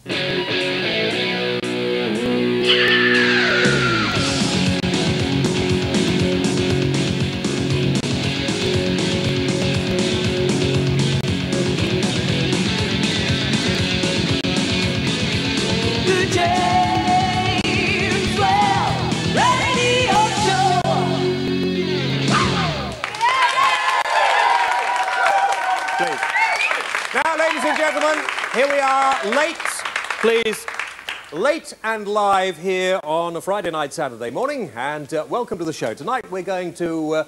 Now, ladies and gentlemen, here we are, late, please, late and live here on a Friday night, Saturday morning, and welcome to the show. Tonight we're going to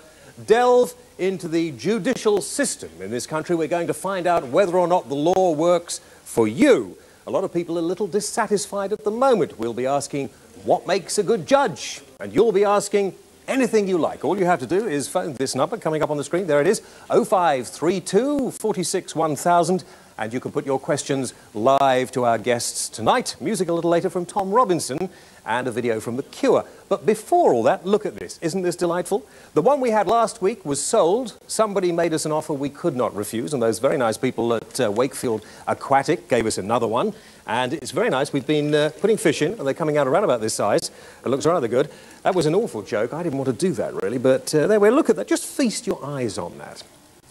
delve into the judicial system in this country. We're going to find out whether or not the law works for you. A lot of people are a little dissatisfied at the moment. We'll be asking, what makes a good judge? And you'll be asking anything you like. All you have to do is phone this number coming up on the screen. There it is, 0532 46 1000, and you can put your questions live to our guests tonight. Music a little later from Tom Robinson and a video from The Cure. But before all that, look at this. Isn't this delightful? The one we had last week was sold. Somebody made us an offer we could not refuse, and those very nice people at Wakefield Aquatic gave us another one. And it's very nice. We've been putting fish in, and they're coming out around about this size. It looks rather good. That was an awful joke. I didn't want to do that, really. But there we are. Look at that. Just feast your eyes on that.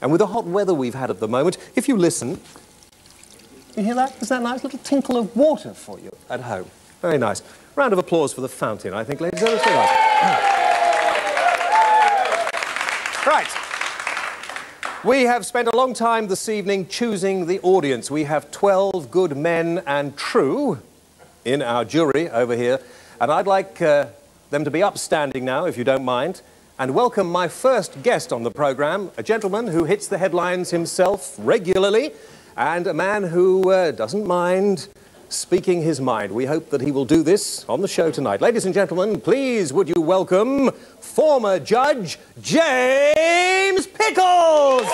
And with the hot weather we've had at the moment, if you listen, you hear that? Is that a nice little tinkle of water for you at home? Very nice. Round of applause for the fountain, I think, ladies and gentlemen. Right. We have spent a long time this evening choosing the audience. We have 12 good men and true in our jury over here. And I'd like them to be upstanding now, if you don't mind, and welcome my first guest on the programme, a gentleman who hits the headlines himself regularly, and a man who doesn't mind speaking his mind. We hope that he will do this on the show tonight. Ladies and gentlemen, please would you welcome former Judge James Pickles!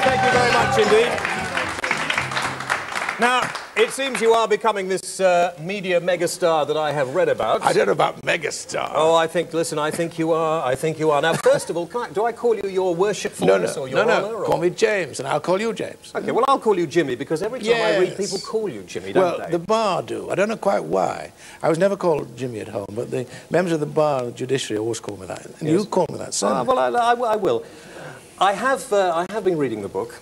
Thank you very much indeed. Now, it seems you are becoming this media megastar that I have read about. I don't know about megastar. Oh, I think you are. I think you are. Now, first of all, do I call you your worshipfulness or your honour? No. Call me James, and I'll call you James. OK, well, I'll call you Jimmy, because every time I read, people call you Jimmy, don't they? Well, the bar do. I don't know quite why. I was never called Jimmy at home, but the members of the bar, the judiciary, always call me that. And you call me that, certainly. Well, I will. I have been reading the book.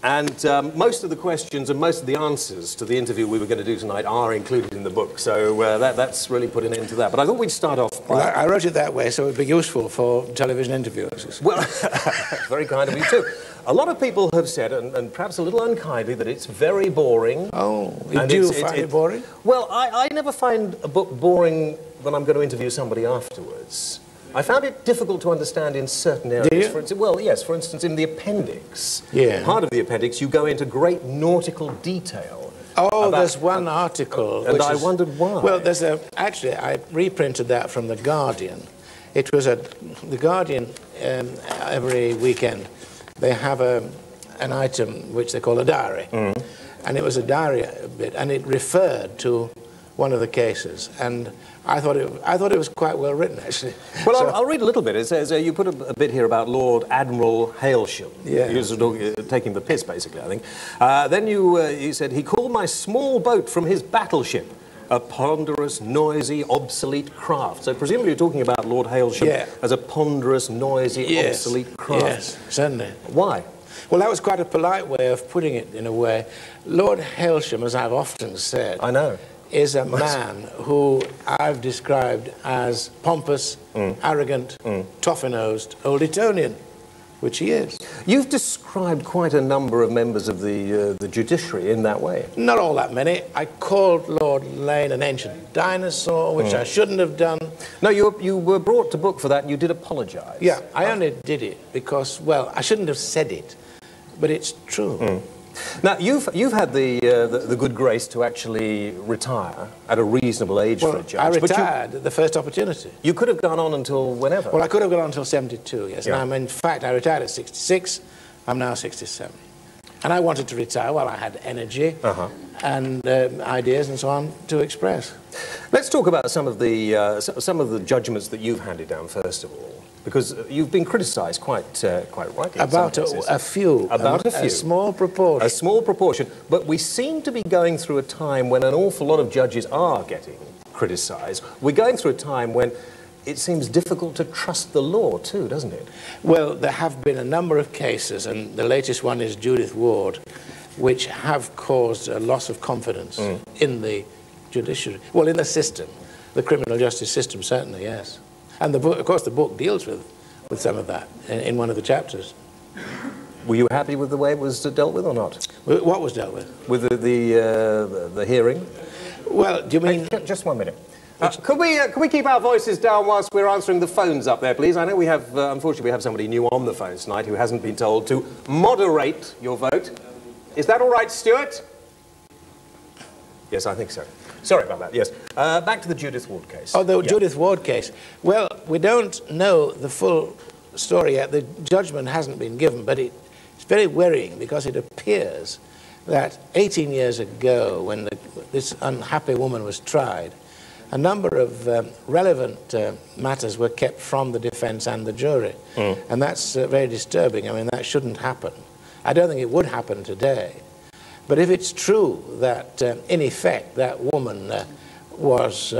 And most of the questions and most of the answers to the interview we were going to do tonight are included in the book, so that's really put an end to that. But I thought we'd start off by... Well, I wrote it that way so it would be useful for television interviews. Well, very kind of you too. A lot of people have said, and perhaps a little unkindly, that it's very boring. Oh, do you find it boring? Well, I never find a book boring when I'm going to interview somebody afterwards. I found it difficult to understand in certain areas. Did you? For instance, well, yes, for instance, in the appendix. Yeah. Part of the appendix, you go into great nautical detail. Oh, there's one article. And I wondered why. Well, actually, I reprinted that from The Guardian. It was The Guardian, every weekend, they have an item which they call a diary. Mm. And it was a diary bit, and it referred to one of the cases. And I thought it was quite well written, actually. Well, so, I'll read a little bit. It says, you put a bit here about Lord Admiral Hailsham. Yeah. He was taking the piss, basically, I think. Then you said, he called my small boat from his battleship a ponderous, noisy, obsolete craft. So presumably you're talking about Lord Hailsham as a ponderous, noisy, obsolete craft. Yes, certainly. Why? Well, that was quite a polite way of putting it, in a way. Lord Hailsham, as I've often said... I know. ...is a man who I've described as pompous, arrogant, toffee-nosed, Old Etonian, which he is. You've described quite a number of members of the judiciary in that way. Not all that many. I called Lord Lane an ancient dinosaur, which I shouldn't have done. No, you were brought to book for that, and you did apologise. Yeah, I only did it because, well, I shouldn't have said it, but it's true. Now, you've had the good grace to actually retire at a reasonable age for a judge. I retired at the first opportunity. You could have gone on until whenever. Well, I could have gone on until 72, yes. Yeah. And in fact, I retired at 66. I'm now 67. And I wanted to retire. Well, I had energy and ideas and so on to express. Let's talk about some of the judgments that you've handed down first of all, because you've been criticised quite rightly. About a few. About a few. A small proportion. A small proportion. But we seem to be going through a time when an awful lot of judges are getting criticised. We're going through a time when it seems difficult to trust the law too, doesn't it? Well, there have been a number of cases, and the latest one is Judith Ward, which have caused a loss of confidence in the judiciary. Well, in the system, the criminal justice system, certainly, yes. And the book, of course, the book deals with some of that in one of the chapters. Were you happy with the way it was dealt with or not? What was dealt with? With the hearing? Well, do you mean... Just 1 minute. Could we keep our voices down whilst we're answering the phones up there, please? I know we have, unfortunately, we have somebody new on the phone tonight who hasn't been told to moderate your vote. Is that all right, Stuart? Yes, I think so. Sorry about that, yes. Back to the Judith Ward case. Oh, the Judith Ward case. Well, we don't know the full story yet. The judgment hasn't been given, but it's very worrying because it appears that 18 years ago, when this unhappy woman was tried, a number of relevant matters were kept from the defense and the jury. And that's very disturbing. I mean, that shouldn't happen. I don't think it would happen today. But if it's true that, in effect, that woman was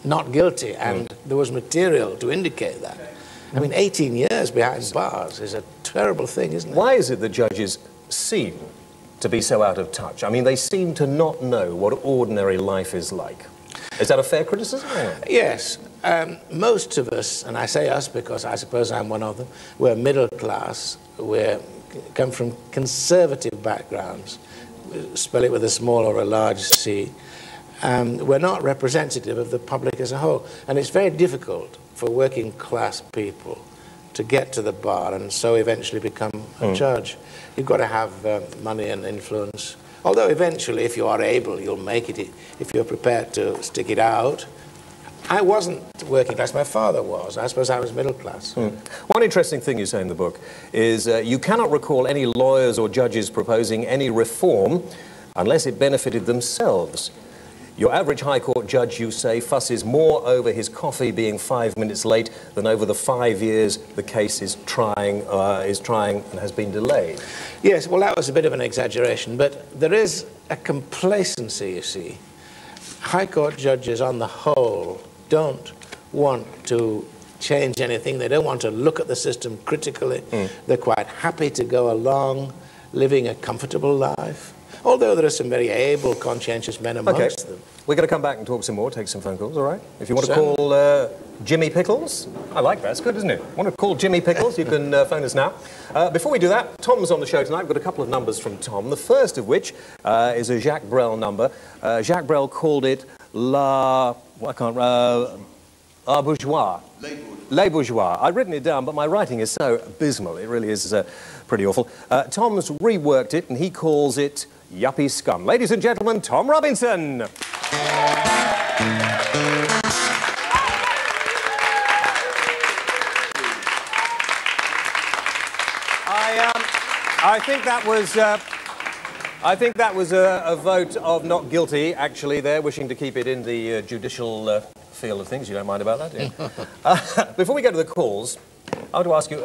not guilty and there was material to indicate that, I mean, 18 years behind bars is a terrible thing, isn't it? Why is it that judges seem to be so out of touch? I mean, they seem to not know what ordinary life is like. Is that a fair criticism? Yes. Most of us, and I say us because I suppose I'm one of them, we're middle class, we come from conservative backgrounds, spell it with a small or a large C. We're not representative of the public as a whole. And it's very difficult for working class people to get to the bar and so eventually become a judge. You've got to have money and influence. Although eventually, if you are able, you'll make it if you're prepared to stick it out. I wasn't working class, my father was. I suppose I was middle class. One interesting thing you say in the book is you cannot recall any lawyers or judges proposing any reform unless it benefited themselves. Your average High Court judge, you say, fusses more over his coffee being 5 minutes late than over the 5 years the case is trying and has been delayed. Yes, well, that was a bit of an exaggeration, but there is a complacency, you see. High Court judges, on the whole, don't want to change anything. They don't want to look at the system critically. They're quite happy to go along, living a comfortable life. Although there are some very able, conscientious men amongst them. We're going to come back and talk some more, take some phone calls, all right? If you want to call Jimmy Pickles, I like that, it's good, isn't it? Want to call Jimmy Pickles, you can phone us now. Before we do that, Tom's on the show tonight. We've got a couple of numbers from Tom, the first of which is a Jacques Brel number. Jacques Brel called it La Bourgeois. Les Bourgeois. I've written it down, but my writing is so abysmal, it really is pretty awful. Tom's reworked it, and he calls it Yuppie Scum. Ladies and gentlemen, Tom Robinson. I think that was a vote of not guilty, actually, there, wishing to keep it in the judicial field of things. You don't mind about that, do you? Before we go to the calls, I want to ask you,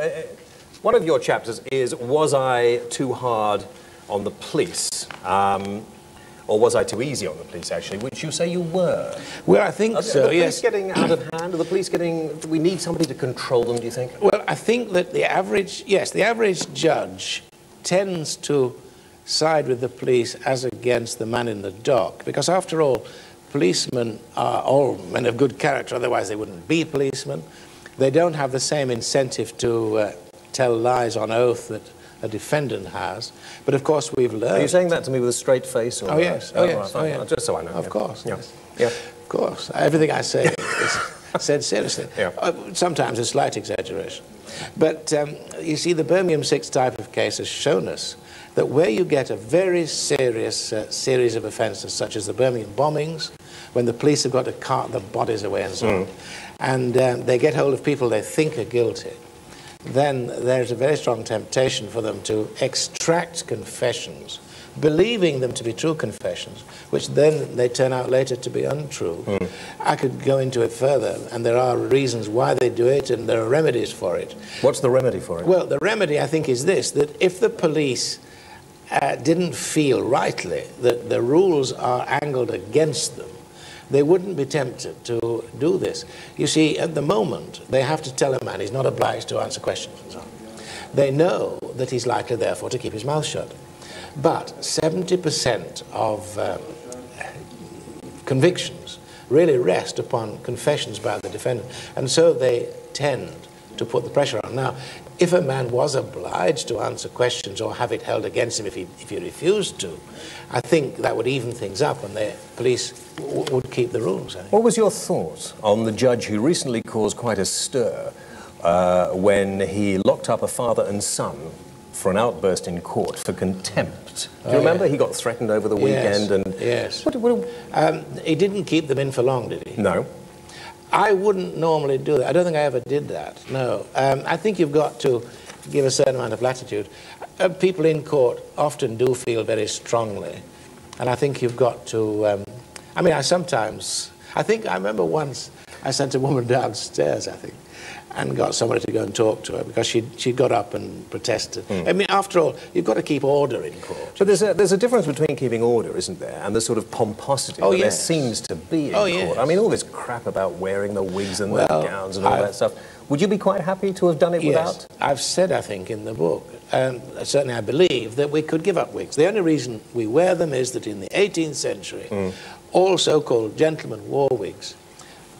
one of your chapters is, was I too hard on the police? Or was I too easy on the police, actually, which you say you were? Well, I think so, yes. Are the police getting out of hand? Are the police getting... Do we need somebody to control them, do you think? Well, I think that the average judge tends to side with the police as against the man in the dock, because after all, policemen are all men of good character, otherwise they wouldn't be policemen. They don't have the same incentive to tell lies on oath that a defendant has. But of course we've learned... Are you saying that to me with a straight face? Or oh, yes. Oh, yes. Oh, yes. Just so I know. Of course. Yeah. Yes. Yeah. Of course. Everything I say is said seriously. Yeah. Sometimes a slight exaggeration. But you see, the Birmingham 6 type of case has shown us that where you get a very serious series of offences, such as the Birmingham bombings, when the police have got to cart the bodies away and so on, and they get hold of people they think are guilty, then there's a very strong temptation for them to extract confessions, believing them to be true confessions, which then they turn out later to be untrue. I could go into it further, and there are reasons why they do it, and there are remedies for it. What's the remedy for it? Well, the remedy, I think, is this, that if the police didn't feel rightly that the rules are angled against them, they wouldn't be tempted to do this. You see, at the moment, they have to tell a man he's not obliged to answer questions and so on. They know that he's likely, therefore, to keep his mouth shut. But 70% of convictions really rest upon confessions by the defendant, and so they tend to put the pressure on. Now, if a man was obliged to answer questions or have it held against him if he refused to, I think that would even things up and the police would keep the rules. What was your thought on the judge who recently caused quite a stir when he locked up a father and son for an outburst in court for contempt? Do you remember? Yeah. He got threatened over the weekend. And yes. He didn't keep them in for long, did he? No. I wouldn't normally do that. I don't think I ever did that, no. I think you've got to give a certain amount of latitude. People in court often do feel very strongly, and I think you've got to... I remember once I sent a woman downstairs, I think, and got somebody to go and talk to her because she'd got up and protested. I mean, after all, you've got to keep order in court. But there's a difference between keeping order, isn't there, and the sort of pomposity that there seems to be in court. Yes. I mean, all this crap about wearing the wigs and the gowns and all that stuff. Would you be quite happy to have done it without? I've said, I think, in the book, certainly I believe, that we could give up wigs. The only reason we wear them is that in the 18th century, all so-called gentlemen wore wigs.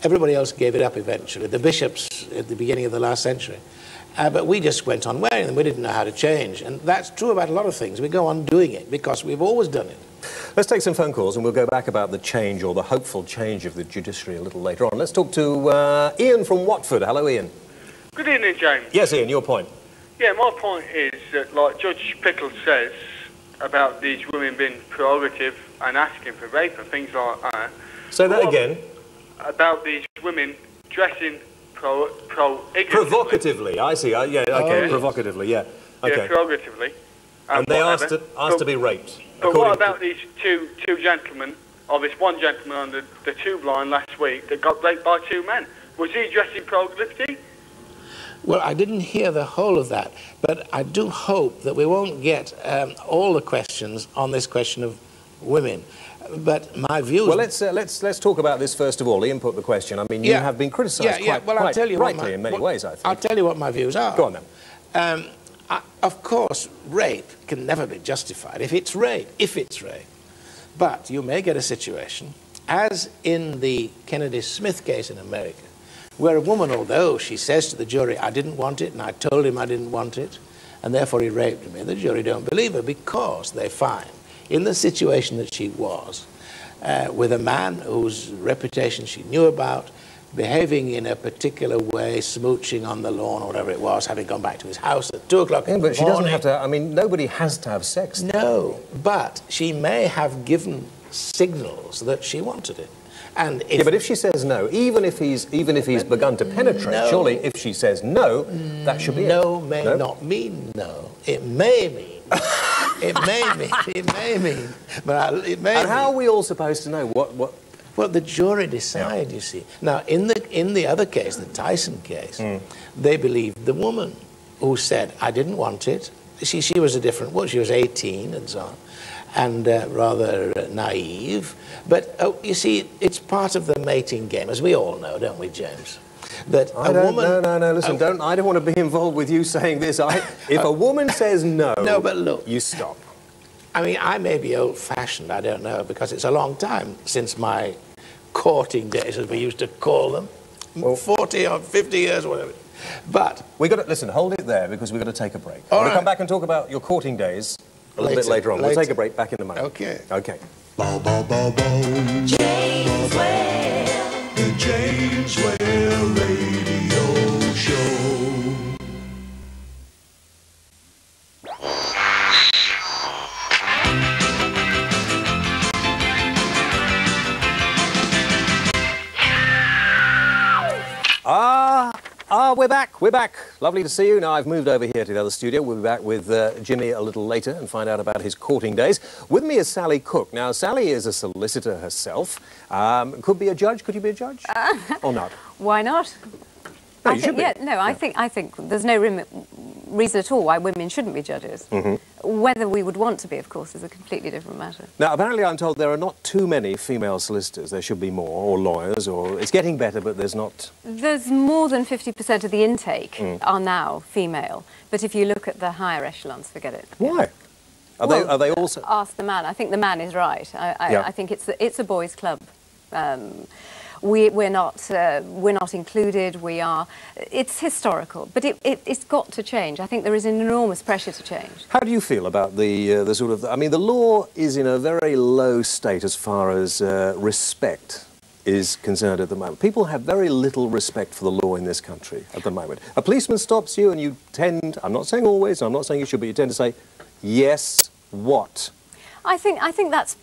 Everybody else gave it up eventually, the bishops at the beginning of the last century. But we just went on wearing them. We didn't know how to change. And that's true about a lot of things. We go on doing it because we've always done it. Let's take some phone calls and we'll go back about the change or the hopeful change of the judiciary a little later on. Let's talk to Ian from Watford. Hello, Ian. Good evening, James. Yes, Ian, your point. Yeah, my point is that, like Judge Pickles says about these women being prerogative and asking for rape and things like that. Say that again. About these women dressing provocatively. I see. Yeah, okay, provocatively, yeah. Okay. Yeah, prerogatively. And they asked to be raped. But what about these two gentlemen, or this one gentleman on the tube line last week that got raped by two men? Was he dressing prerogatively? Well, I didn't hear the whole of that, but I do hope that we won't get all the questions on this question of women. But my views... Well, let's talk about this first of all. Ian put the question. I mean, you have been criticised quite rightly in many ways, I think. I'll tell you what my views are. Go on, then. Of course, rape can never be justified if it's rape. But you may get a situation, as in the Kennedy Smith case in America, where a woman, although she says to the jury, I didn't want it, and I told him I didn't want it, and therefore he raped me, the jury don't believe her because they find, in the situation that she was, with a man whose reputation she knew about, behaving in a particular way, smooching on the lawn or whatever it was, having gone back to his house at 2 o'clock in the morning. But she doesn't have to, I mean, nobody has to have sex. No, but she may have given signals that she wanted it. And if, yeah, but if she says no, even if he's begun to penetrate, surely if she says no, that should be no may not mean no. It may mean. It may mean. But it may. And how are we all supposed to know what? Well, the jury decide, you see. Now, in the other case, the Tyson case, they believed the woman who said, I didn't want it. She was a different woman. She was 18 and so on, and rather naive. But, you see, it's part of the mating game, as we all know, don't we, James? That No, listen, I don't want to be involved with you saying this. If a woman says no, but look, you stop. I mean, I may be old-fashioned, I don't know, because it's a long time since my courting days, as we used to call them, 40 or 50 years, whatever. But we got to listen. Hold it there because we've got to take a break. We'll come back and talk about your courting days a little bit later on. We'll take a break. Back in a moment. Okay. Okay. James Whale. The James Whale Radio Show. We're back. We're back. Lovely to see you. Now, I've moved over here to the other studio. We'll be back with Jimmy a little later and find out about his courting days. With me is Sally Cook. Now, Sally is a solicitor herself. Could be a judge. Could you be a judge? Or not? Why not? No, you should be. Yeah, no, I think there's no reason at all why women shouldn't be judges. Whether we would want to be, of course, is a completely different matter. Now, apparently I'm told there are not too many female solicitors. There should be more, or lawyers, or... It's getting better, but there's not... There's more than 50% of the intake are now female. But if you look at the higher echelons, forget it. Why? Are they also... Ask the man. I think the man is right. I think it's a boys' club. We're not included. It's historical, but it's got to change. I think there is an enormous pressure to change. How do you feel about the sort of... I mean, the law is in a very low state as far as respect is concerned at the moment. People have very little respect for the law in this country at the moment. A policeman stops you and you tend... I'm not saying always, I'm not saying you should, but you tend to say, yes, what? I think that's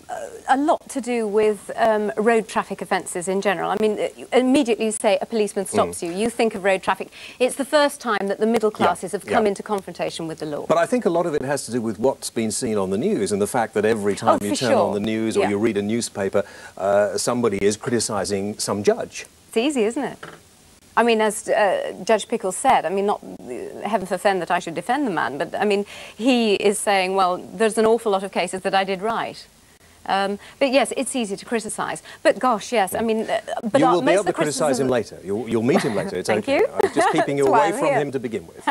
a lot to do with road traffic offences in general. I mean, immediately you say a policeman stops you, you think of road traffic. It's the first time that the middle classes have come into confrontation with the law. But I think a lot of it has to do with what's been seen on the news and the fact that every time you turn on the news or you read a newspaper, somebody is criticising some judge. It's easy, isn't it? I mean, as Judge Pickles said, I mean, not heaven forfend that I should defend the man, but I mean, he is saying, well, there's an awful lot of cases that I did right. But yes, it's easy to criticise. But gosh, yes, I mean... but you will be able to criticise him later. You'll meet him later. It's Thank okay. you. I'm just keeping you away from him to begin with.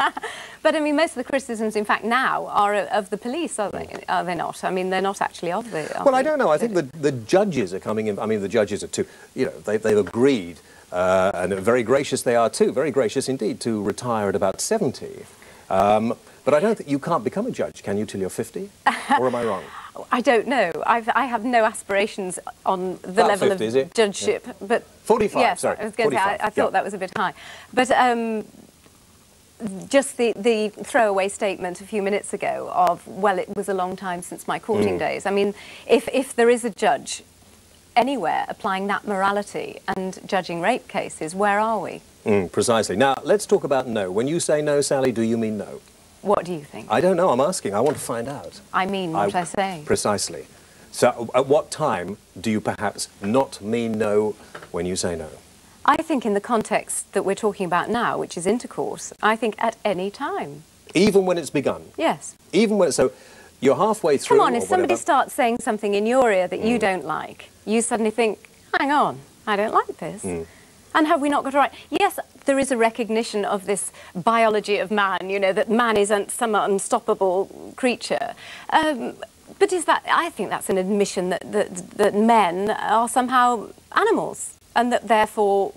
But I mean, most of the criticisms, in fact, now are of the police, are they not? I mean, they're not actually of the... Well, I don't know. I think the judges are coming in. I mean, the judges are too... You know, they've agreed... and very gracious they are too, very gracious indeed, to retire at about 70. But I don't think you can't become a judge, can you, till you're 50? Or am I wrong? I don't know. I have no aspirations on the about level 50, of is it? judgeship. Yeah. But 45, yes, sorry. I was going to say, I thought that was a bit high. But just the throwaway statement a few minutes ago of, well, it was a long time since my courting days. I mean, if there is a judge anywhere applying that morality and judging rape cases, where are we? Precisely. Now, let's talk about no. When you say no, Sally, do you mean no? What do you think? I don't know. I'm asking. I want to find out. I mean what I say. Precisely. So, at what time do you perhaps not mean no when you say no? I think in the context that we're talking about now, which is intercourse, I think at any time. Even when it's begun? Yes. Even when... So, you're halfway through. Come on, if somebody starts saying something in your ear that you don't like, you suddenly think, hang on, I don't like this. And have we not got it right? Yes, there is a recognition of this biology of man, you know, that man is some unstoppable creature. But is that, I think that's an admission that men are somehow animals, and that therefore...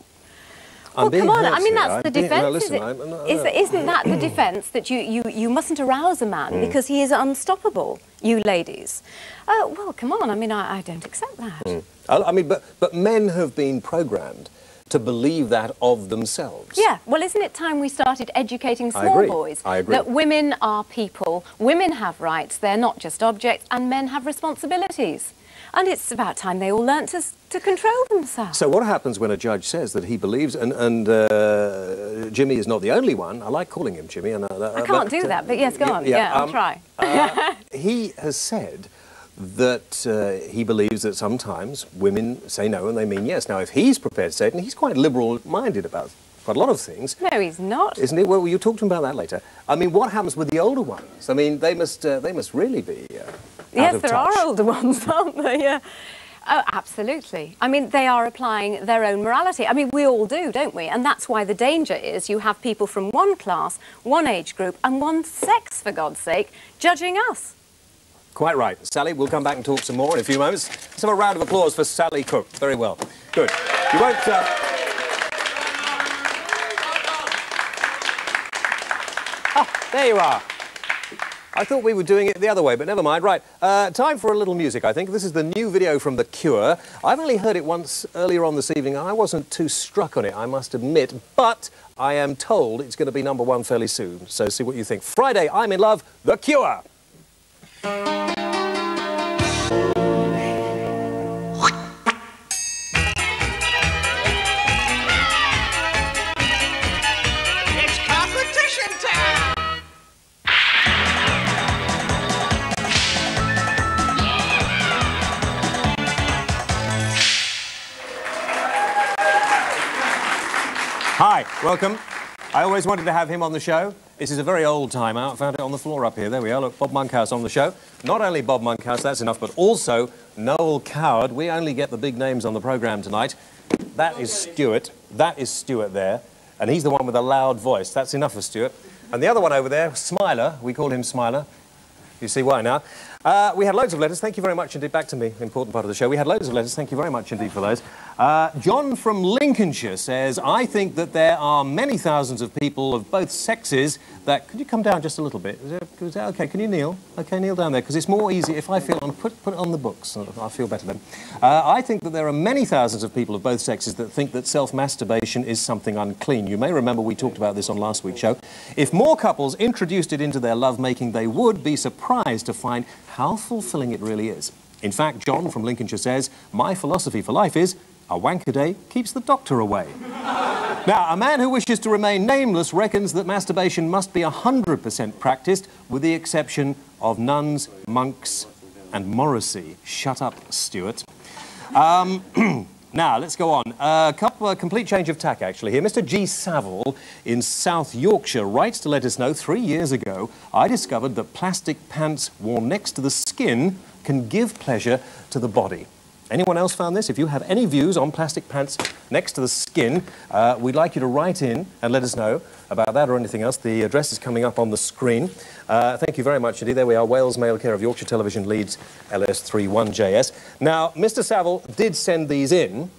Well, come on, I mean, that's the defence, isn't that the defence, that you mustn't arouse a man because he is unstoppable, you ladies? Well, come on, I mean, I don't accept that. I mean, but men have been programmed to believe that of themselves. Yeah, well, isn't it time we started educating small boys that women are people, women have rights, they're not just objects, and men have responsibilities? And it's about time they all learnt to control themselves. So what happens when a judge says that he believes, and Jimmy is not the only one, I like calling him Jimmy. And, I can't do that, but yes, go on. Yeah, I'll try. He has said that he believes that sometimes women say no and they mean yes. Now, if he's prepared to say it, and he's quite liberal-minded about quite a lot of things. No, he's not. Isn't he? Well, you'll talk to him about that later. I mean, what happens with the older ones? I mean, they must really be yes, there are older ones, aren't there? Yeah. Oh, absolutely. I mean, they are applying their own morality. I mean, we all do, don't we? And that's why the danger is you have people from one class, one age group, and one sex, for God's sake, judging us. Quite right. Sally, we'll come back and talk some more in a few moments. Let's have a round of applause for Sally Cook. Very well. Good. You won't... There you are. I thought we were doing it the other way, but never mind. Right, time for a little music, I think. This is the new video from The Cure. I've only heard it once earlier on this evening, and I wasn't too struck on it, I must admit, but I am told it's going to be #1 fairly soon, so see what you think. Friday, I'm in love, The Cure. Welcome. I always wanted to have him on the show. This is a very old time out. Found it on the floor up here. There we are. Look, Bob Monkhouse on the show. Not only Bob Monkhouse, that's enough, but also Noel Coward. We only get the big names on the programme tonight. That is Stuart. That is Stuart there. And he's the one with a loud voice. That's enough for Stuart. And the other one over there, Smiler. We call him Smiler. You see why now. We had loads of letters. Thank you very much indeed. Back to me, important part of the show. We had loads of letters. Thank you very much indeed for those. John from Lincolnshire says, I think that there are many thousands of people of both sexes that... Could you come down just a little bit? Is that okay? Can you kneel? Okay, kneel down there, because it's more easy if I feel on... Put it on the books. I'll feel better then. I think that there are many thousands of people of both sexes that think that self-masturbation is something unclean. You may remember we talked about this on last week's show. If more couples introduced it into their love-making, they would be surprised to find how fulfilling it really is. In fact, John from Lincolnshire says, my philosophy for life is, a wank a day keeps the doctor away. Now, a man who wishes to remain nameless reckons that masturbation must be 100% practiced, with the exception of nuns, monks and Morrissey. Shut up, Stuart. Now, let's go on. A complete change of tack, actually, here. Mr. G. Saville in South Yorkshire writes to let us know 3 years ago I discovered that plastic pants worn next to the skin can give pleasure to the body. Anyone else found this? If you have any views on plastic pants next to the skin, we'd like you to write in and let us know about that or anything else. The address is coming up on the screen. Thank you very much indeed. There we are, Wales Mail Care of Yorkshire Television, Leeds, LS31JS. Now, Mr. Saville did send these in.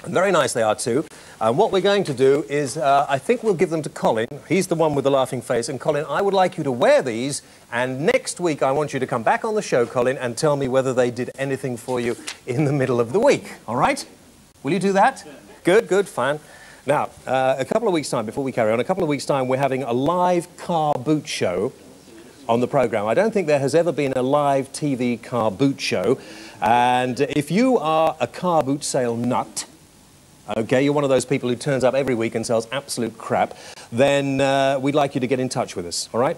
And very nice they are too. And what we're going to do is, I think we'll give them to Colin. He's the one with the laughing face. And Colin, I would like you to wear these. And next week, I want you to come back on the show, Colin, and tell me whether they did anything for you in the middle of the week. All right? Will you do that? Yeah. Good, good, fine. Now, a couple of weeks' time, before we carry on, a couple of weeks' time, we're having a live car boot show on the programme. I don't think there has ever been a live TV car boot show. And if you are a car boot sale nut, okay, you're one of those people who turns up every week and sells absolute crap, then we'd like you to get in touch with us, all right?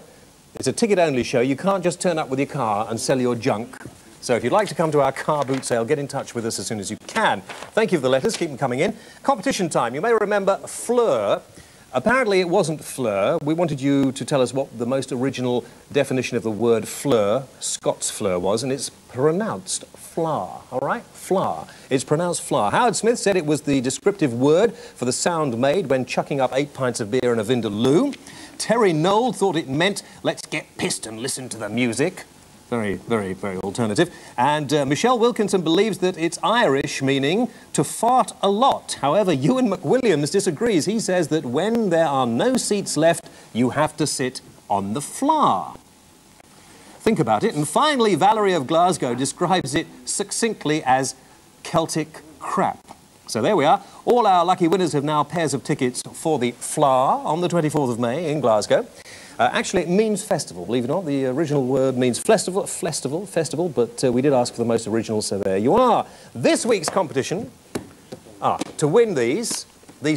It's a ticket-only show. You can't just turn up with your car and sell your junk. So if you'd like to come to our car boot sale, get in touch with us as soon as you can. Thank you for the letters. Keep them coming in. Competition time. You may remember Fleur. Apparently it wasn't fleur. We wanted you to tell us what the most original definition of the word fleur, Scots fleur, was, and it's pronounced flour, all right? Flour. It's pronounced flour. Howard Smith said it was the descriptive word for the sound made when chucking up 8 pints of beer in a Vindaloo. Terry Knoll thought it meant, let's get pissed and listen to the music. Very, very, very alternative. And Michelle Wilkinson believes that it's Irish, meaning to fart a lot. However, Ewan McWilliams disagrees. He says that when there are no seats left, you have to sit on the floor. Think about it. And finally, Valerie of Glasgow describes it succinctly as Celtic crap. So there we are. All our lucky winners have now pairs of tickets for the Flower on the 24th of May in Glasgow. Actually, it means festival, believe it or not. The original word means festival, but we did ask for the most original, so there you are. This week's competition, to win these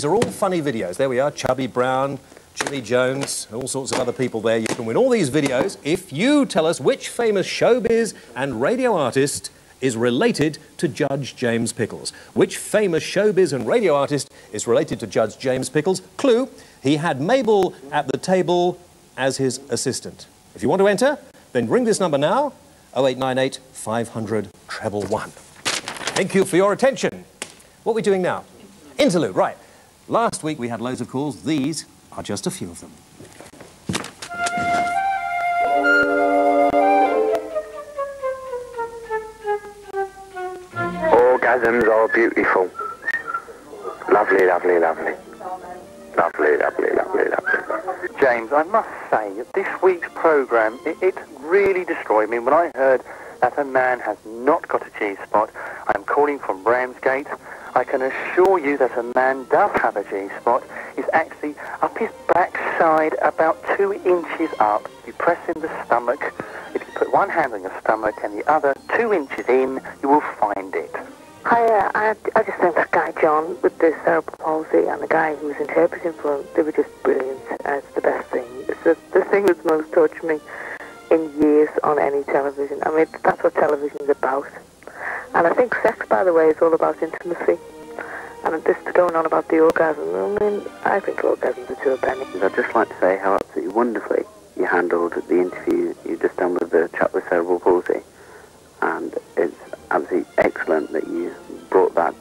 are all funny videos. There we are, Chubby Brown, Jimmy Jones, all sorts of other people there. You can win all these videos if you tell us which famous showbiz and radio artist is related to Judge James Pickles. Which famous showbiz and radio artist is related to Judge James Pickles? Clue, he had Mabel at the table as his assistant. If you want to enter, then ring this number now, 0898 500 111. Thank you for your attention. What are we doing now? Interlude, right. Last week we had loads of calls. These are just a few of them. Orgasms are beautiful. Lovely, lovely, lovely. Lovely, lovely, lovely, lovely. James, I must say, this week's programme, it really destroyed me when I heard that a man has not got a G-spot. I'm calling from Ramsgate. I can assure you that a man does have a G-spot. It's actually up his backside, about 2 inches up. You press in the stomach. If you put one hand on your stomach and the other 2 inches in, you will find it. I just think that guy John with the cerebral palsy and the guy who was interpreting for him, they were just brilliant. It's the best thing. It's the thing that's most touched me in years on any television. I mean, that's what television's about. And I think sex, by the way, is all about intimacy. And this going on about the orgasm, I mean, I think I'll give them the 2 pennies. I'd just like to say how absolutely wonderfully you handled the interview you've just done with the chap with cerebral palsy. And it's absolutely excellent that you brought that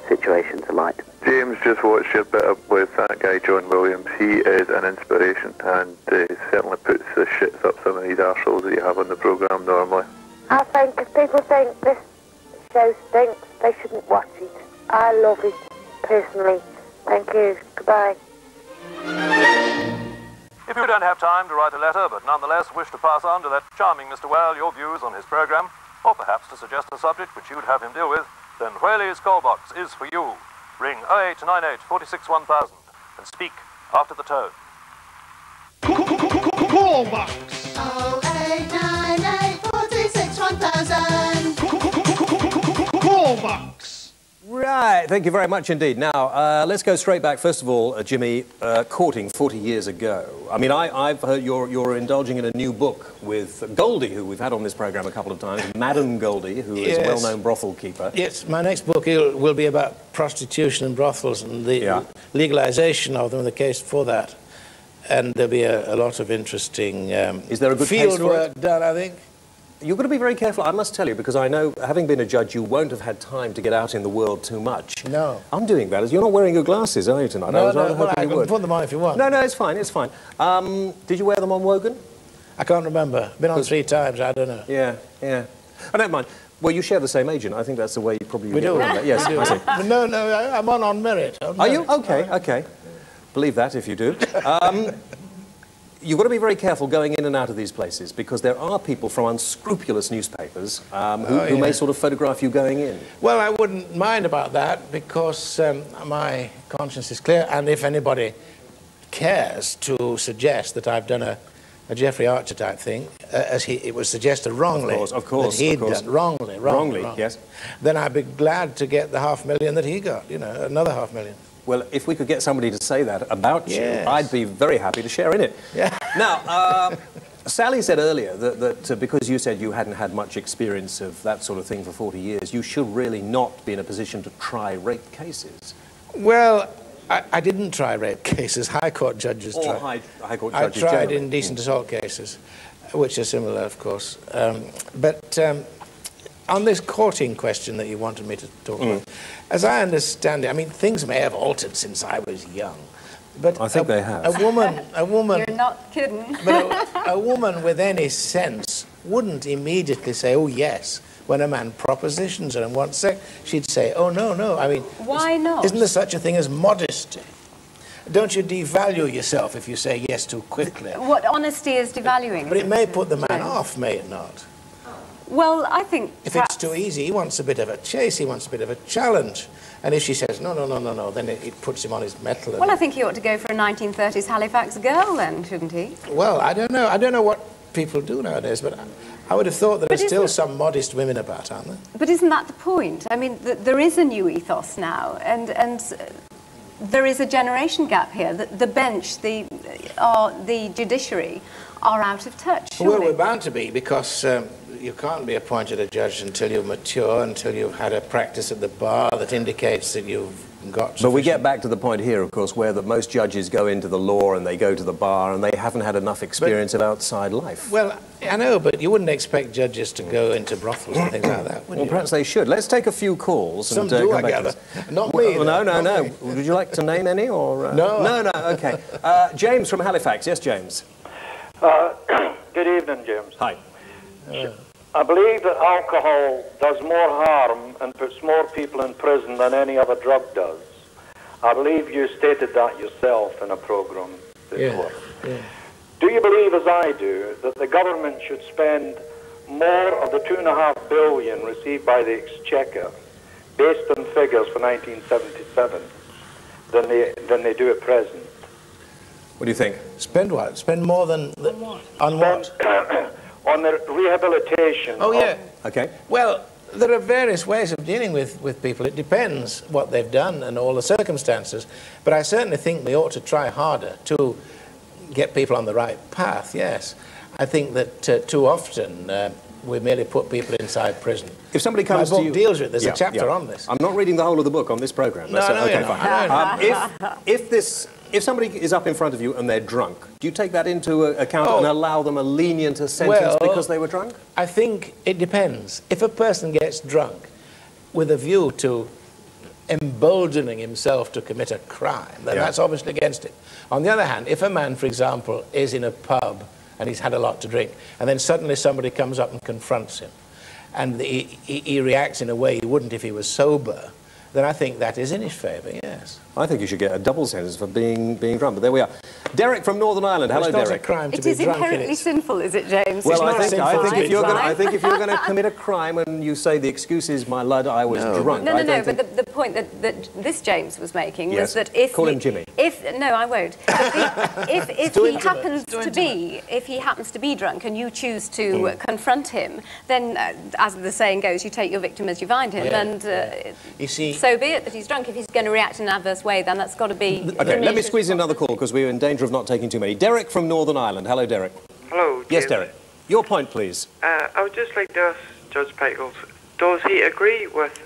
situation to light. James just watched your bit up with that guy John Williams. He is an inspiration, and certainly puts the shits up some of these arseholes that you have on the programme normally. I think if people think this show stinks, they shouldn't watch it. I love it, personally. Thank you. Goodbye. If you don't have time to write a letter, but nonetheless wish to pass on to that charming Mr. Well your views on his programme, or perhaps to suggest a subject which you'd have him deal with, then Whaley's call box is for you. Ring 0898 46 1000 and speak after the tone. Call box. 0898 46 1000. Call box. Right, thank you very much indeed. Now, let's go straight back. First of all, Jimmy, courting 40 years ago. I mean, I've heard you're indulging in a new book with Goldie, who we've had on this programme a couple of times, Madam Goldie, who is a well-known brothel keeper. Yes, my next book will be about prostitution and brothels and the legalisation of them, the case for that. And there'll be a lot of interesting is there a good field case for work it? done, I think. You've got to be very careful, I must tell you, because I know, having been a judge, you won't have had time to get out in the world too much. No. I'm doing that, as you're not wearing your glasses, are you, tonight? No, I was rather hoping I you can would. put them on if you want. No, no, it's fine, it's fine. Did you wear them on Wogan? I can't remember. Been on 3 times, I don't know. Yeah, yeah. I don't mind. Well, you share the same agent. I think that's the way you probably We do. Yes, I see. But no, I'm on merit. Are you? Okay, okay. Believe that if you do. You've got to be very careful going in and out of these places, because there are people from unscrupulous newspapers who may sort of photograph you going in. Well, I wouldn't mind about that, because my conscience is clear, and if anybody cares to suggest that I've done a Jeffrey Archer type thing, as it was suggested wrongly, of course, that he'd done wrongly, yes, then I'd be glad to get the $500,000 that he got, you know, another $500,000. Well, if we could get somebody to say that about you, Yes. I'd be very happy to share in it. Yeah. Now, Sally said earlier that because you said you hadn't had much experience of that sort of thing for 40 years, you should really not be in a position to try rape cases. Well, I didn't try rape cases. High Court judges tried. High Court judges I tried generally. indecent assault cases, which are similar, of course. But on this courting question that you wanted me to talk about, as I understand it, I mean, things may have altered since I was young. But I think they have. A woman... You're not kidding. But a woman with any sense wouldn't immediately say, oh, yes. When a man propositions her and wants sex, she'd say, oh, no, no. I mean... Why not? Isn't there such a thing as modesty? Don't you devalue yourself if you say yes too quickly? What honesty is devaluing. But it may put the man off, may it not? Well, I think If it's too easy, he wants a bit of a chase, he wants a bit of a challenge. And if she says, no, no, no, no, no, then it puts him on his mettle. Well, I think he ought to go for a 1930s Halifax girl then, shouldn't he? Well, I don't know. I don't know what people do nowadays, but I would have thought that there's still some modest women about, aren't there? But isn't that the point? I mean, there is a new ethos now, and there is a generation gap here. The bench, the judiciary are out of touch, surely. Well, we're bound to be, because you can't be appointed a judge until you're mature, until you've had a practice at the bar that indicates that you've got... But we get back to the point here, of course, where that most judges go into the law and they go to the bar and they haven't had enough experience of outside life. Well, I know, but you wouldn't expect judges to go into brothels and things like that, would Well, you? perhaps they should. Let's take a few calls. Some and, do, come I back to gather. this. Not me. Well, no, Not me. Would you like to name any? Or No. No, no, okay. James from Halifax. Yes, James. Good evening, James. Hi. I believe that alcohol does more harm and puts more people in prison than any other drug does. I believe you stated that yourself in a program before. Yeah. Do you believe, as I do, that the government should spend more of the $2.5 billion received by the Exchequer, based on figures for 1977, than they do at present? What do you think? Spend what? Spend more than... On what? On the rehabilitation. Oh, yeah. Okay. Well, there are various ways of dealing with people. It depends what they've done and all the circumstances. But I certainly think we ought to try harder to get people on the right path, yes. I think that too often we merely put people inside prison. If somebody comes My book to you... deals with it. There's a chapter on this. I'm not reading the whole of the book on this programme. No, no, okay, you're fine. not. If somebody is up in front of you and they're drunk, do you take that into account and allow them a lenient sentence because they were drunk? I think it depends. If a person gets drunk with a view to emboldening himself to commit a crime, then that's obviously against it. On the other hand, if a man, for example, is in a pub and he's had a lot to drink, and then suddenly somebody comes up and confronts him, and he reacts in a way he wouldn't if he was sober, then I think that is in his favour, yes. I think you should get a double sentence for being drunk, but there we are. Derek from Northern Ireland. Hello, Derek. It's not a crime to It be is drunk. inherently sinful, is it, James? Well, I think if you're going to to commit a crime and you say the excuse is my lud, I was drunk. No, but the point that this James was making was that if... Call him Jimmy. No, I won't. If he happens to be drunk and you choose to confront him, then, as the saying goes, you take your victim as you find him, You see, so be it that he's drunk. If he's going to react in an adverse way, then that's got to be... Okay, let me squeeze in another call because we're in danger of not taking too many. Derek from Northern Ireland. Hello, Derek. Hello, James. Yes, Derek. Your point, please. I would just like to ask Judge Pickles, does he agree with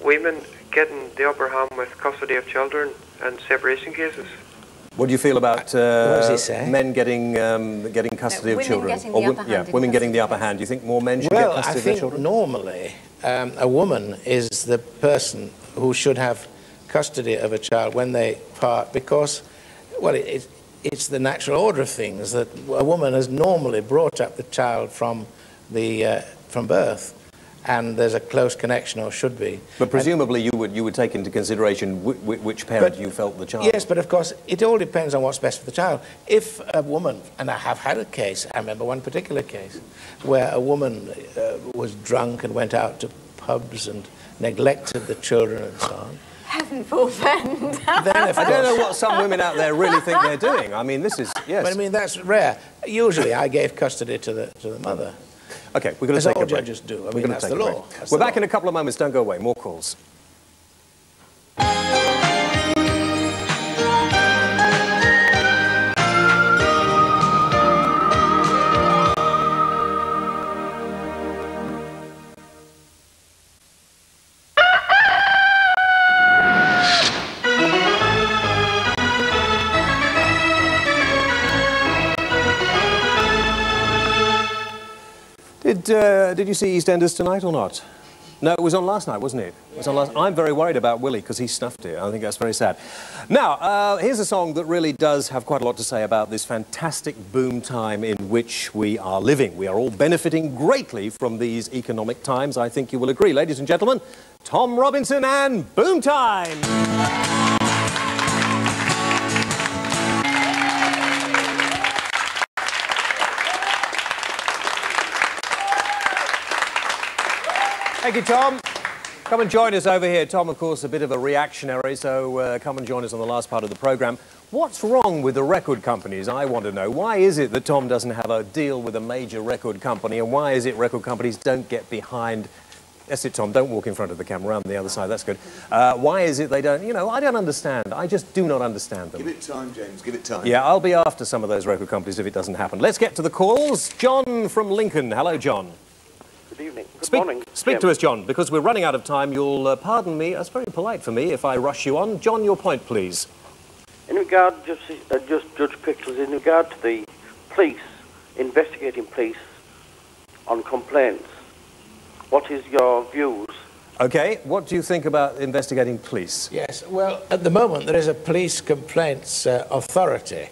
women getting the upper hand with custody of children and separation cases? What do you feel about what does he say? men getting custody of children? Women getting the upper hand. Do you think more men should get custody of their children? Normally, a woman is the person who should have custody of a child when they part, because, well, it's the natural order of things that a woman has normally brought up the child from birth, and there's a close connection, or should be. But presumably you would take into consideration which parent you felt the child. Yes, but of course it all depends on what's best for the child. If a woman, and I have had a case, I remember one particular case, where a woman was drunk and went out to pubs and neglected the children and so on. Heaven forfend. I don't know what some women out there really think they're doing. I mean, this is, yes. But I mean, that's rare. Usually I gave custody to the mother. Okay, we're going to take a break. All judges do. I mean, that's the law. We're back in a couple of moments. Don't go away. More calls. Did you see EastEnders tonight or not? No, it was on last night, wasn't it? It was on last. I'm very worried about Willie because he snuffed it. I think that's very sad. Now, here's a song that really does have quite a lot to say about this fantastic boom time in which we are living. We are all benefiting greatly from these economic times, I think you will agree. Ladies and gentlemen, Tom Robinson and Boom Time! Thank you, Tom. Come and join us over here. Tom, of course, a bit of a reactionary, so come and join us on the last part of the programme. What's wrong with the record companies, I want to know? Why is it that Tom doesn't have a deal with a major record company, and why is it record companies don't get behind... That's it, Tom, don't walk in front of the camera, around the other side, that's good. Why is it they don't... You know, I don't understand. I just do not understand them. Give it time, James, give it time. Yeah, I'll be after some of those record companies if it doesn't happen. Let's get to the calls. John from Lincoln. Hello, John. Good evening. Good morning. Speak to us, John, because we're running out of time. You'll pardon me. That's very polite for me if I rush you on. John, your point, please. In regard, Judge Pickles, in regard to the police, investigating police on complaints, what is your views? OK, what do you think about investigating police? Yes, well, at the moment there is a police complaints authority,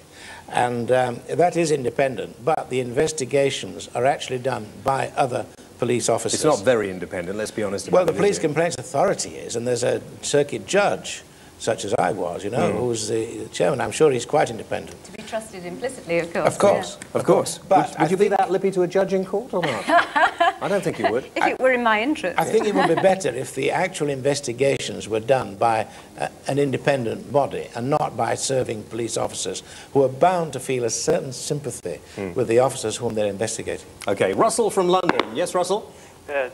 and that is independent, but the investigations are actually done by other police officers. It's not very independent, let's be honest about it. Well, the Police Complaints Authority is, and there's a circuit judge, such as I was, you know, who's the chairman. I'm sure he's quite independent. To be trusted implicitly, of course. Of course. Yeah. Of course. But would you be that lippy to a judge in court or not? I don't think you would. If it were in my interest. I think it would be better if the actual investigations were done by an independent body and not by serving police officers who are bound to feel a certain sympathy with the officers whom they're investigating. OK, Russell from London. Yes, Russell?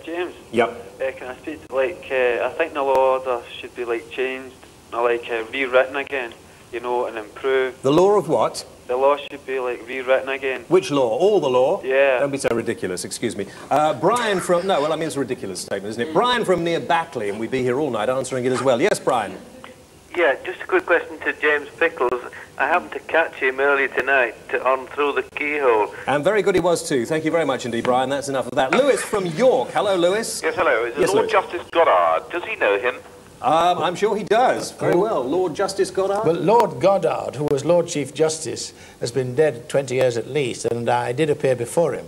James? Yep. Can I speak, I think the law order should be, changed, rewritten again, you know, and improved. The law of what? the law should be like rewritten again. Which law? All the law? Yeah. Don't be so ridiculous, excuse me. Brian from... No, well, I mean, it's a ridiculous statement, isn't it? Brian from near Batley, and we'd be here all night answering it as well. Yes, Brian? Yeah, just a quick question to James Pickles. I happened to catch him earlier tonight on Through the Keyhole. And very good he was too. Thank you very much indeed, Brian. That's enough of that. Lewis from York. Hello, Lewis. Yes, hello. Is it Yes, Lord Lewis. Justice Goddard? Does he know him? I'm sure he does. Very well. Lord Justice Goddard? Well, Lord Goddard, who was Lord Chief Justice, has been dead 20 years at least, and I did appear before him.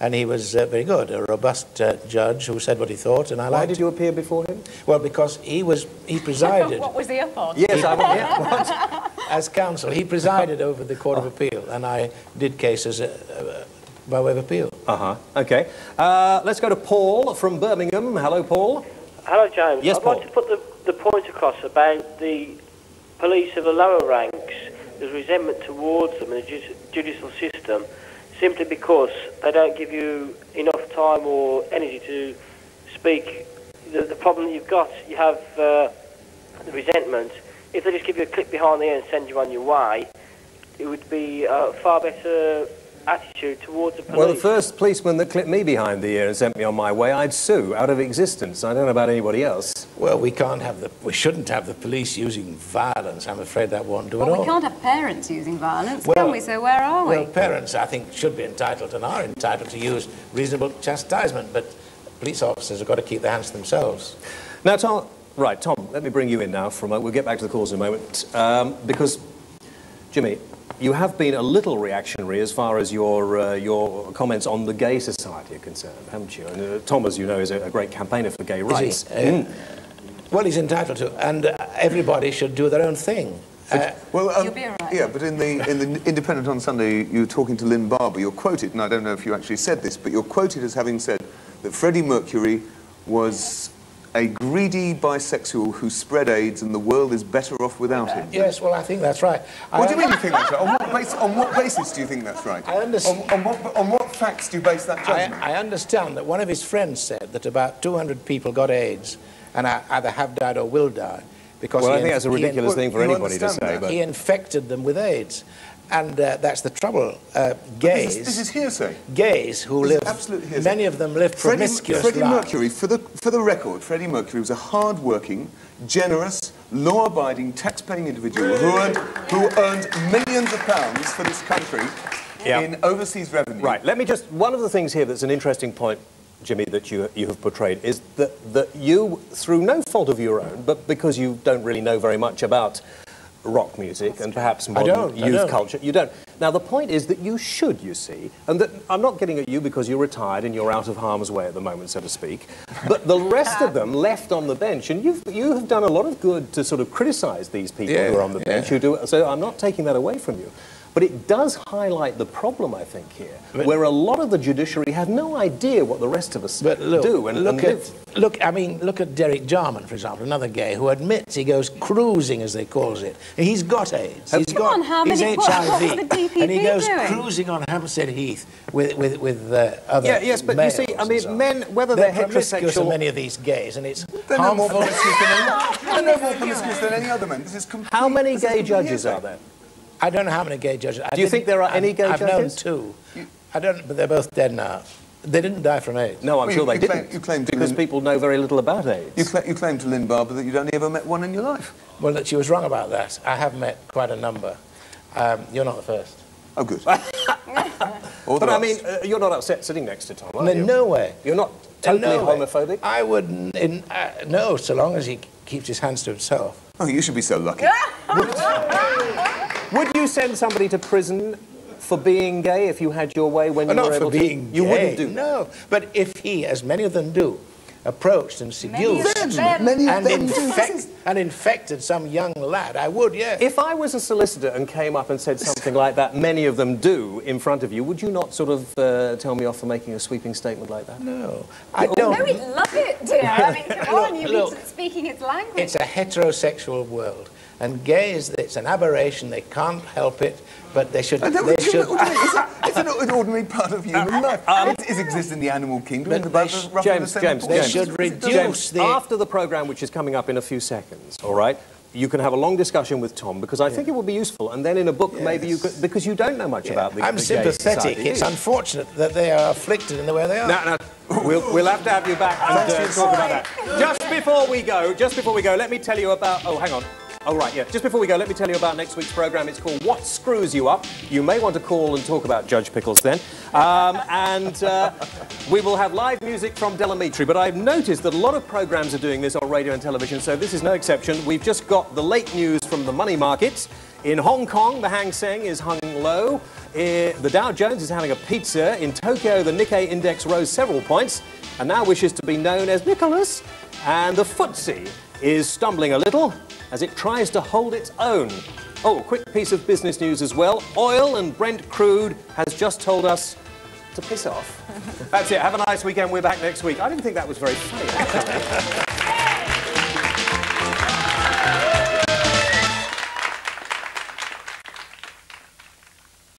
And he was very good, a robust judge who said what he thought, and I liked... Why did you appear before him? Well, because he presided... What was he up on? Yes, what? As counsel, he presided over the Court of Appeal, and I did cases by way of appeal. OK. Let's go to Paul from Birmingham. Hello, Paul. Hello, James. Yes, I'd Paul. like to put the point across about the police of the lower ranks, there's resentment towards them in the judicial system, simply because they don't give you enough time or energy to speak. The problem that you've got, you have the resentment. If they just give you a clip behind the ear and send you on your way, it would be a far better attitude towards the police. Well, the first policeman that clipped me behind the ear and sent me on my way, I'd sue out of existence. I don't know about anybody else. Well, we shouldn't have the police using violence. I'm afraid that won't do Well, at all. we can't have parents using violence, Well, can we? So where are we? Well, parents, I think, should be entitled and are entitled to use reasonable chastisement, but police officers have got to keep their hands to themselves. Now, Tom, let me bring you in now for a moment. We'll get back to the calls in a moment, because, Jimmy, you have been a little reactionary as far as your comments on the gay society are concerned, haven't you? And Tom, as you know, is a great campaigner for gay rights. Well, he's entitled to, and everybody should do their own thing. You'll be all right. Yeah, but in the Independent on Sunday, you were talking to Lynn Barber. You're quoted, and I don't know if you actually said this, but you're quoted as having said that Freddie Mercury was a greedy bisexual who spread AIDS and the world is better off without him. Yes, well, I think that's right. What do you mean you think that's right? On what basis do you think that's right? I understand. On what facts do you base that judgment? I understand that one of his friends said that about 200 people got AIDS and either have died or will die. Because well, I think that's a ridiculous thing for anybody to say. But he infected them with AIDS. And that's the trouble. Gays... This is hearsay. Gays who live... Absolute hearsay. Many of them live promiscuous lives. Freddie Mercury, for the record, Freddie Mercury was a hard-working, generous, law-abiding, tax-paying individual who earned millions of pounds for this country in overseas revenue. Right, let me just... One of the things here that's an interesting point, Jimmy, that you have portrayed is that you, through no fault of your own, but because you don't really know very much about rock music and perhaps modern youth culture. You don't. Now, the point is that you should, you see, and that I'm not getting at you because you're retired and you're out of harm's way at the moment, so to speak, but the rest of them left on the bench, and you have done a lot of good to sort of criticise these people who are on the bench. You do, so I'm not taking that away from you. But it does highlight the problem, I think, here, where a lot of the judiciary have no idea what the rest of us do and live. Look at Derek Jarman, for example, another gay who admits he goes cruising, as they calls it. He's got AIDS. He's got HIV, and he goes cruising on Hampstead Heath with other yes, but males. You see, I mean, men, whether they're heterosexual, many of these gays, and it's they're no more promiscuous than any other men. This is complete. How many gay judges are there? I don't know how many gay judges. Do you think there are any gay judges? I've known two. I don't, but they're both dead now. They didn't die from AIDS. No, I'm sure they didn't. You claim because people know very little about AIDS. You claim to Lynn Barber that you'd only ever met one in your life. Well, she was wrong about that. I have met quite a number. You're not the first. Oh, good. But I mean, you're not upset sitting next to Tom, are you? In no way. You're not totally homophobic? I wouldn't. No, so long as he keeps his hands to himself. Oh, you should be so lucky. Would you send somebody to prison for being gay if you had your way when you were able to? Not for being you gay. wouldn't do. No, but if he, as many of them do, approached and seduced and infected some young lad, I would, yes. If I was a solicitor and came up and said something like that, many of them do, in front of you, would you not sort of tell me off for making a sweeping statement like that? No, I don't. No, we'd love it, dear. I mean, come on, you've been speaking its language. It's a heterosexual world, and gays, it's an aberration, they can't help it, but they should... It's an ordinary part of human life. It exists in the animal kingdom. James, they should reduce after the programme, which is coming up in a few seconds, all right, you can have a long discussion with Tom, because I think it would be useful, and then in a book maybe you could, because you don't know much about the I'm gay sympathetic. society, It's unfortunate that they are afflicted in the way they are. No, we'll have to have you back and talk about that. Just before we go, let me tell you about... Oh, hang on. Oh, right, yeah. Just before we go, let me tell you about next week's programme. It's called What Screws You Up? You may want to call and talk about Judge Pickles then. We will have live music from Delamitri, but I've noticed that a lot of programmes are doing this on radio and television, so this is no exception. We've just got the late news from the money markets. In Hong Kong, the Hang Seng is hung low. The Dow Jones is having a pizza. In Tokyo, the Nikkei index rose several points and now wishes to be known as Nicholas. And the FTSE is stumbling a little as it tries to hold its own. Oh, a quick piece of business news as well. Oil and Brent crude has just told us to piss off. That's it. Have a nice weekend. We're back next week. I didn't think that was very funny, actually.